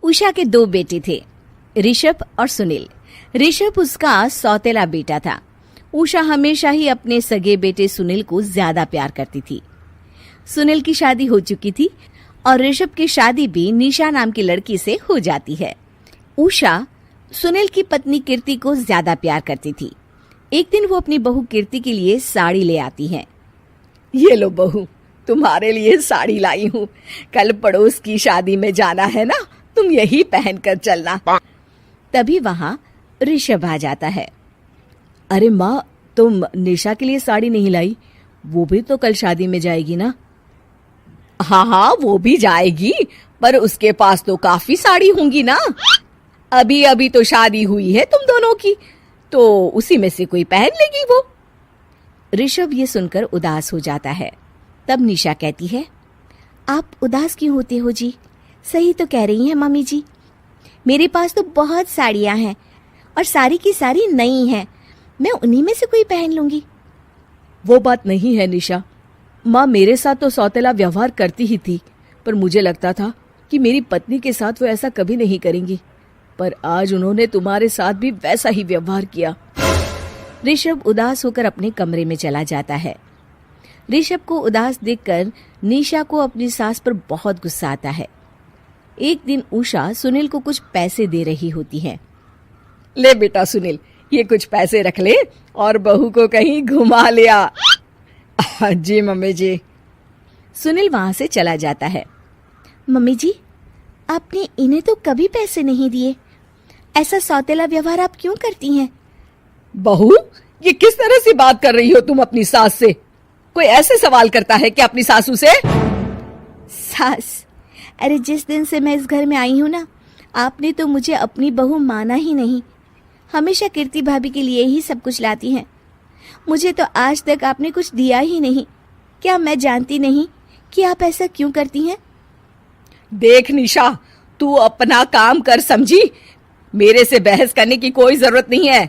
उषा के 2 बेटे थे, ऋषभ और सुनील। ऋषभ उसका सौतेला बेटा था। उषा हमेशा ही अपने सगे बेटे सुनील को ज्यादा प्यार करती थी। सुनील की शादी हो चुकी थी और ऋषभ की शादी भी निशा नाम की लड़की से हो जाती है। उषा सुनील की पत्नी कीर्ति को ज्यादा प्यार करती थी। एक दिन वो अपनी बहू कीर्ति के लिए साड़ी ले आती है। ये लो बहू, तुम्हारे लिए साड़ी लाई हूँ। कल पड़ोस की शादी में जाना है ना, तुम यही पहन कर चलना। तभी वहाँ ऋषभ आ जाता है। अरे माँ, तुम निशा के लिए साड़ी नहीं लाई? वो भी तो कल शादी में जाएगी ना? हाँ, वो भी जाएगी, पर उसके पास तो काफी साड़ी होंगी ना। अभी अभी तो शादी हुई है तुम दोनों की, तो उसी में से कोई पहन लेगी वो। ऋषभ ये सुनकर उदास हो जाता है। तब निशा कहती है, आप उदास क्यों होते हो जी? सही तो कह रही हैं मम्मी जी। मेरे पास तो बहुत साड़ियां हैं और सारी की सारी नई हैं। मैं उन्हीं में से कोई पहन लूंगी। वो बात नहीं है निशा। माँ मेरे साथ तो सौतेला व्यवहार करती ही थी, पर मुझे लगता था कि मेरी पत्नी के साथ वो ऐसा कभी नहीं करेंगी, पर आज उन्होंने तुम्हारे साथ भी वैसा ही व्यवहार किया। ऋषभ उदास होकर अपने कमरे में चला जाता है। ऋषभ को उदास देखकर निशा को अपनी सास पर बहुत गुस्सा आता है। एक दिन उषा सुनील को कुछ पैसे दे रही होती है। ले बेटा सुनील, ये कुछ पैसे रख ले और बहू को कहीं घुमा लिया। जी मम्मी जी। सुनील वहां से चला जाता है। मम्मी जी, आपने इन्हें तो कभी पैसे नहीं दिए। ऐसा सौतेला व्यवहार आप क्यों करती हैं? बहू, ये किस तरह से बात कर रही हो तुम अपनी सास से? कोई ऐसे सवाल करता है कि अपनी सासू से? सास? अरे जिस दिन से मैं इस घर में आई हूँ ना, आपने तो मुझे अपनी बहू माना ही नहीं। हमेशा कीर्ति भाभी के लिए ही सब कुछ लाती हैं। मुझे तो आज तक आपने कुछ दिया ही नहीं। क्या मैं जानती नहीं कि आप ऐसा क्यों करती हैं? देख निशा, तू अपना काम कर, समझी? मेरे से बहस करने की कोई जरूरत नहीं है।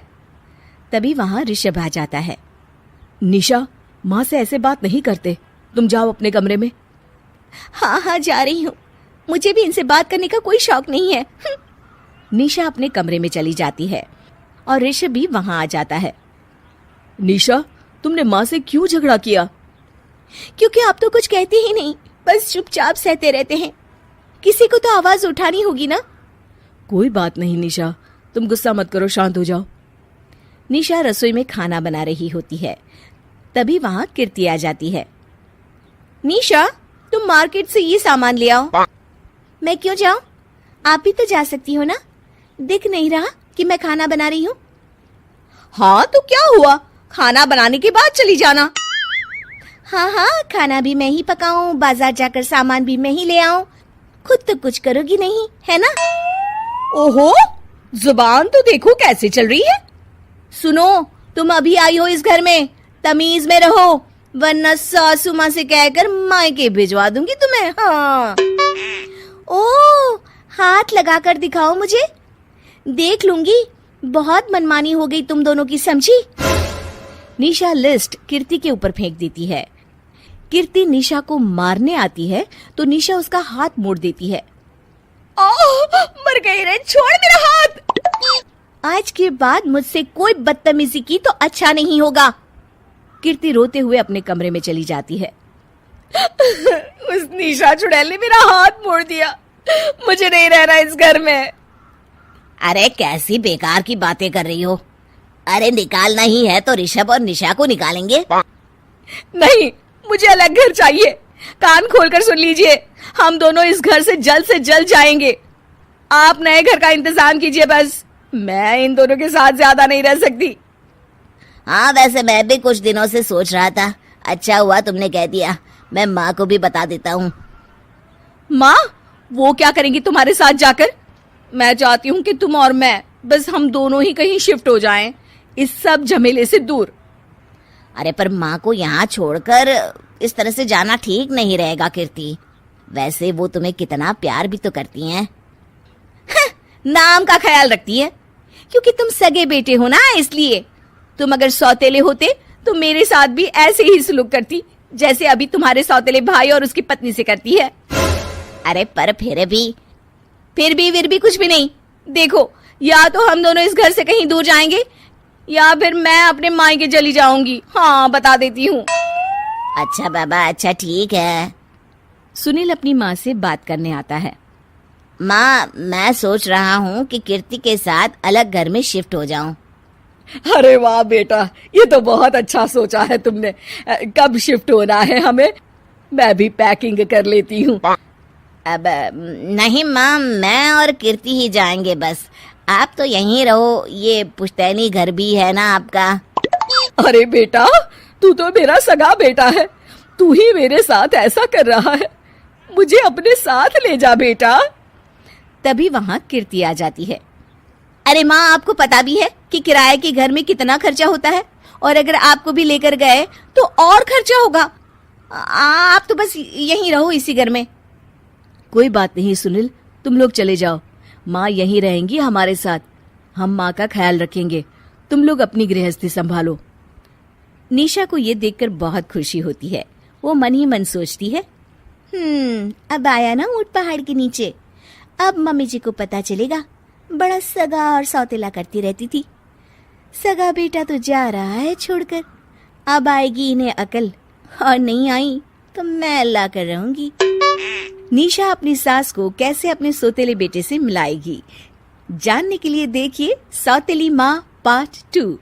तभी वहां ऋषभ आ जाता है। निशा, माँ से ऐसे बात नहीं करते। तुम जाओ अपने कमरे में। हाँ, जा रही हूँ। मुझे भी इनसे बात करने का कोई शौक नहीं है। निशा अपने कमरे में चली जाती है और ऋषभ भी वहां आ जाता है। निशा, तुमने माँ से क्यों झगड़ा किया? क्योंकि आप तो कुछ कहते ही नहीं, बस चुपचाप सहते रहते हैं। किसी को तो आवाज उठानी होगी ना। कोई बात नहीं निशा, तुम गुस्सा मत करो, शांत हो जाओ। निशा रसोई में खाना बना रही होती है। तभी वहां कीर्ति आ जाती है। निशा, तुम मार्केट से ये सामान ले आओ। मैं क्यों जाऊं? आप भी तो जा सकती हो ना। दिख नहीं रहा कि मैं खाना बना रही हूँ? हाँ तो क्या हुआ, खाना बनाने के बाद चली जाना। हाँ, खाना भी मैं ही पकाऊं, बाजार जाकर सामान भी मैं ही ले आऊं। खुद तो कुछ करोगी नहीं, है ना? ओहो, जुबान तो देखो कैसे चल रही है। सुनो, तुम अभी आई हो इस घर में, तमीज में रहो, वरना सासू माँ से कहकर मायके भिजवा दूंगी तुम्हें। हाँ। ओह, हाथ लगाकर दिखाओ मुझे, देख लूंगी। बहुत मनमानी हो गई तुम दोनों की, समझी? निशा लिस्ट कीर्ति के ऊपर फेंक देती है। कीर्ति निशा को मारने आती है तो निशा उसका हाथ मोड़ देती है। मर गई रे, छोड़ मेरा हाथ। आज के बाद मुझसे कोई बदतमीजी की तो अच्छा नहीं होगा। कीर्ति रोते हुए अपने कमरे में चली जाती है। उस निशा चुड़ैल ने मेरा हाथ मोड़ दिया। मुझे नहीं रहना इस घर में। अरे कैसी बेकार की बातें कर रही हो। अरे निकालना ही है तो ऋषभ और निशा को निकालेंगे। नहीं, मुझे अलग घर चाहिए। कान खोलकर सुन लीजिए, हम दोनों इस घर से जल्द जाएंगे। आप नए घर का इंतजाम कीजिए बस। मैं इन दोनों के साथ ज्यादा नहीं रह सकती। हाँ, वैसे मैं भी कुछ दिनों से सोच रहा था। अच्छा हुआ तुमने कह दिया, मैं माँ को भी बता देता हूँ। माँ, वो क्या करेंगी तुम्हारे साथ जाकर? मैं चाहती हूँ कि तुम और मैं, बस हम दोनों ही कहीं शिफ्ट हो जाएं, इस सब झमेले से दूर। अरे पर माँ को यहाँ छोड़कर इस तरह से जाना ठीक नहीं रहेगा कीर्ति। वैसे वो तुम्हें कितना प्यार भी तो करती हैं। नाम का ख्याल रखती है, क्योंकि तुम सगे बेटे हो ना, इसलिए। तुम अगर सौतेले होते तो मेरे साथ भी ऐसे ही सलूक करती जैसे अभी तुम्हारे सौतेले भाई और उसकी पत्नी से करती है। अरे पर फिर भी फिर भी कुछ भी नहीं। देखो, या तो हम दोनों इस घर से कहीं दूर जाएंगे या फिर मैं अपने मायके चली जाऊंगी। हाँ, बता देती हूँ। अच्छा बाबा, अच्छा ठीक है। सुनील अपनी माँ से बात करने आता है। माँ, मैं सोच रहा हूँ कि कीर्ति के साथ अलग घर में शिफ्ट हो जाऊं। अरे वाह बेटा, ये तो बहुत अच्छा सोचा है तुमने। कब शिफ्ट होना है हमें? मैं भी पैकिंग कर लेती हूँ। अब नहीं माँ, मैं और कीर्ति ही जाएंगे बस। आप तो यहीं रहो, ये पुश्तैनी घर भी है ना आपका। अरे बेटा, तू तो मेरा सगा बेटा है, तू ही मेरे साथ ऐसा कर रहा है। मुझे अपने साथ ले जा बेटा। तभी वहां कीर्ति आ जाती है। अरे माँ, आपको पता भी है कि किराए के घर में कितना खर्चा होता है, और अगर आपको भी लेकर गए तो और खर्चा होगा। आप तो बस यहीं रहो इसी घर में। कोई बात नहीं सुनील, तुम लोग चले जाओ, माँ यहीं रहेंगी हमारे साथ। हम माँ का ख्याल रखेंगे, तुम लोग अपनी गृहस्थी संभालो। निशा को ये देखकर बहुत खुशी होती है। वो मन ही मन सोचती है, अब आया ना ऊंट पहाड़ के नीचे। अब मम्मी जी को पता चलेगा, बड़ा सगा और सौतेला करती रहती थी। सगा बेटा तो जा रहा है छोड़कर, अब आएगी इन्हें अकल, और नहीं आई तो मैं अल्लाह कर रहूंगी। निशा अपनी सास को कैसे अपने सौतेले बेटे से मिलाएगी, जानने के लिए देखिए सौतेली माँ पार्ट 2।